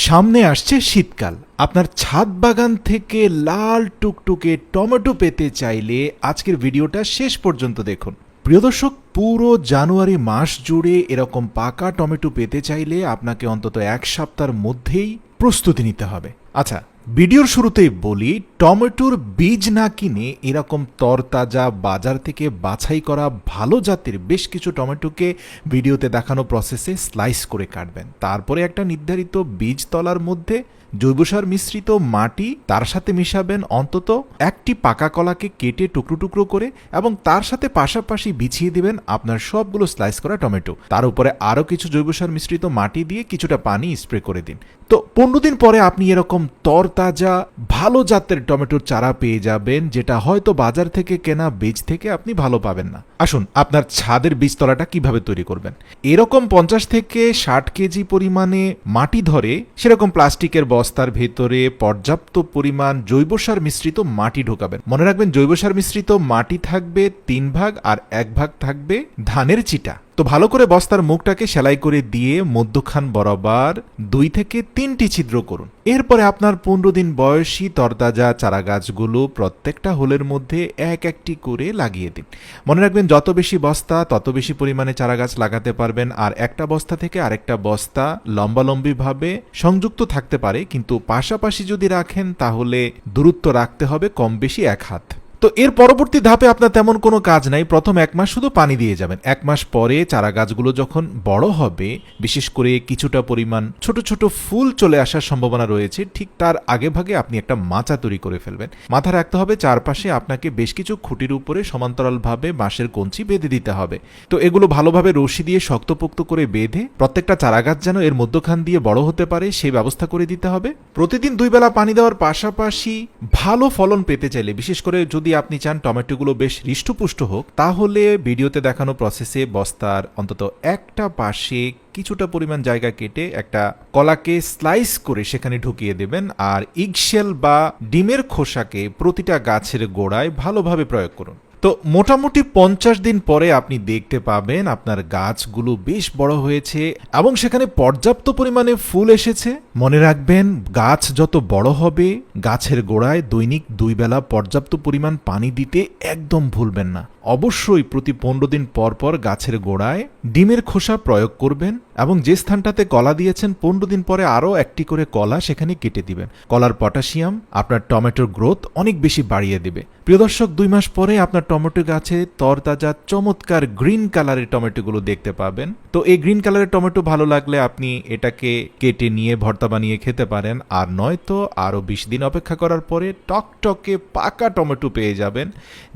সামনে আসছে শীতকাল। আপনার ছাদ বাগান থেকে লাল টুকটুকে টমেটো পেতে চাইলে আজকের ভিডিওটা শেষ পর্যন্ত দেখুন। প্রিয় দর্শক, পুরো জানুয়ারি মাস জুড়ে এরকম পাকা টমেটো পেতে চাইলে আপনাকে অন্তত এক সপ্তাহের মধ্যেই প্রস্তুতি নিতে হবে। আচ্ছা, ভিডিওর শুরুতেই বলি, টমেটোর বীজ না কিনে এরকম তরতাজা বাজার থেকে বাছাই করা ভালো জাতের বেশ কিছু টমেটোকে ভিডিওতে দেখানো প্রসেসে স্লাইস করে কাটবেন। তারপরে একটা নির্ধারিত বীজ তলার মধ্যে জৈব সার মিশ্রিত মাটি, তার সাথে মিশাবেন অন্তত একটি পাকা কলাকে কেটে টুকরো টুকরো করে, এবং তার সাথে পাশাপাশি বিছিয়ে দিবেন আপনার সবগুলো স্লাইস করা টমেটো। তার উপরে আরও কিছু জৈব সার মিশ্রিত মাটি দিয়ে কিছুটা পানি স্প্রে করে দিন। তো 15 দিন পরে আপনি এরকম তরতাজা ভালো জাতের টমেটোর চারা পেয়ে যাবেন, যেটা হয়তো বাজার থেকে কেনা বীজ থেকে আপনি ভালো পাবেন না। আসুন, আপনার ছাদের বীজতলাটা কিভাবে তৈরি করবেন। এরকম 50 থেকে 60 কেজি পরিমাণে মাটি ধরে সেরকম প্লাস্টিকের বস্তার ভেতরে পর্যাপ্ত পরিমাণ জৈব সার মিশ্রিত মাটি ঢোকাবেন। মনে রাখবেন, জৈব সার মিশ্রিত মাটি থাকবে 3 ভাগ আর 1 ভাগ থাকবে ধানের চিটা। তো ভালো করে বস্তার মুখটাকে সেলাই করে দিয়ে মধ্যখান বরাবর 2 থেকে 3টি ছিদ্র করুন। এরপরে আপনার 15 দিন বয়সী তরতাজা চারা গাছগুলো প্রত্যেকটা হোলের মধ্যে এক একটি করে লাগিয়ে দিন। মনে রাখবেন, যত বেশি বস্তা তত বেশি পরিমাণে চারা গাছ লাগাতে পারবেন। আর একটা বস্তা থেকে আরেকটা বস্তা লম্বালম্বিভাবে সংযুক্ত থাকতে পারে, কিন্তু পাশাপাশি যদি রাখেন তাহলে দূরত্ব রাখতে হবে কম বেশি 1 হাত। তো এর পরবর্তী ধাপে আপনার তেমন কোনো কাজ নাই। প্রথম 1 মাস শুধু পানি দিয়ে যাবেন। 1 মাস পরে চারা গাছগুলো যখন বড় হবে, বিশেষ করে কিছুটা পরিমাণ ছোট ছোট ফুল চলে আসার সম্ভাবনা রয়েছে, ঠিক তার আগে ভাগে আপনি একটা মাচা তৈরি করে ফেলবেন। মাথা রাখতে হবে, চারপাশে আপনাকে বেশ কিছু খুঁটির উপরে সমান্তরালভাবে বাঁশের কঞ্চি বেঁধে দিতে হবে। তো এগুলো ভালোভাবে রশি দিয়ে শক্তপোক্ত করে বেঁধে প্রত্যেকটা চারা গাছ যেন এর মধ্যখান দিয়ে বড় হতে পারে সেই ব্যবস্থা করে দিতে হবে। প্রতিদিন 2 বেলা পানি দেওয়ার পাশাপাশি ভালো ফলন পেতে চাইলে, বিশেষ করে যদি আপনি চান টমেটোগুলো বেশ হৃষ্টপুষ্ট হোক, তাহলে ভিডিওতে দেখানো প্রসেসে বস্তার অন্তত একটা পাশে কিছুটা পরিমাণ জায়গা কেটে একটা কলাকে স্লাইস করে সেখানে ঢুকিয়ে দেবেন। আর ইগশেল বা ডিমের খোসাকে প্রতিটা গাছের গোড়ায় ভালোভাবে প্রয়োগ করুন। তো মোটামুটি 50 দিন পরে আপনি দেখতে পাবেন আপনার গাছগুলো বেশ বড় হয়েছে এবং সেখানে পর্যাপ্ত পরিমাণে ফুল এসেছে। মনে রাখবেন, গাছ যত বড় হবে, গাছের গোড়ায় দৈনিক 2 বেলা পর্যাপ্ত পরিমাণ পানি দিতে একদম ভুলবেন না। অবশ্যই প্রতি 15 দিন পর পর গাছের গোড়ায় ডিমের খোসা প্রয়োগ করবেন, এবং যে স্থানটাতে কলা দিয়েছেন 15 দিন পরে আরও একটি করে কলা সেখানে কেটে দিবেন। কলার পটাশিয়াম আপনার টমেটোর গ্রোথ অনেক বেশি বাড়িয়ে দেবে। প্রিয় দর্শক, 2 মাস পরে আপনার টমেটো গাছে তরতাজা চমৎকার গ্রিন কালারের টমেটোগুলো দেখতে পাবেন। তো এই গ্রিন কালারের টমেটো ভালো লাগলে আপনি এটাকে কেটে নিয়ে ভর্তা বানিয়ে খেতে পারেন, আর নয়তো আরও 20 দিন অপেক্ষা করার পরে টকটকে পাকা টমেটো পেয়ে যাবেন,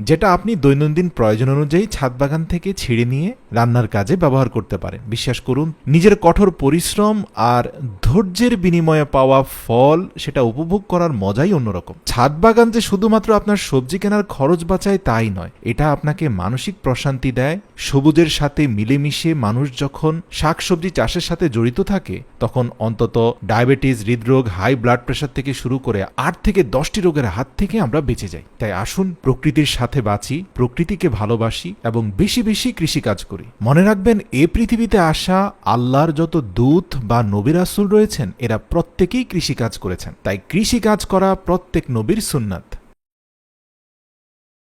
যেটা আপনি দৈনন্দিন প্রয়োজন অনুযায়ী ছাদ বাগান থেকে ছিঁড়ে নিয়ে রান্নার কাজে ব্যবহার করতে পারেন। বিশ্বাস করুন, নিজের কঠোর পরিশ্রম আর ধৈর্যের বিনিময়ে পাওয়া ফল, সেটা উপভোগ করার মজাই অন্যরকম। ছাদ বাগান যে শুধুমাত্র আপনার সবজি কেনার খরচ বাঁচায় তাই নয়, এটা আপনাকে মানসিক প্রশান্তি দেয়। সবুজের সাথে মিলেমিশে মানুষ যখন শাকসবজি চাষের সাথে জড়িত থাকে, তখন অন্তত ডায়াবেটিস, হৃদরোগ, হাই ব্লাড প্রেশার থেকে শুরু করে 8 থেকে 10টি রোগের হাত থেকে আমরা বেঁচে যাই। তাই আসুন, প্রকৃতির সাথে বাঁচি, প্রকৃতিকে ভালোবাসি এবং বেশি বেশি কৃষিকাজ করি। মনে রাখবেন, এ পৃথিবীতে আসা আল্লাহর যত দূত বা নবী রাসূল রয়েছেন, এরা প্রত্যেকেই কৃষিকাজ করেছেন। তাই কৃষিকাজ করা প্রত্যেক নবীর সুন্নাত।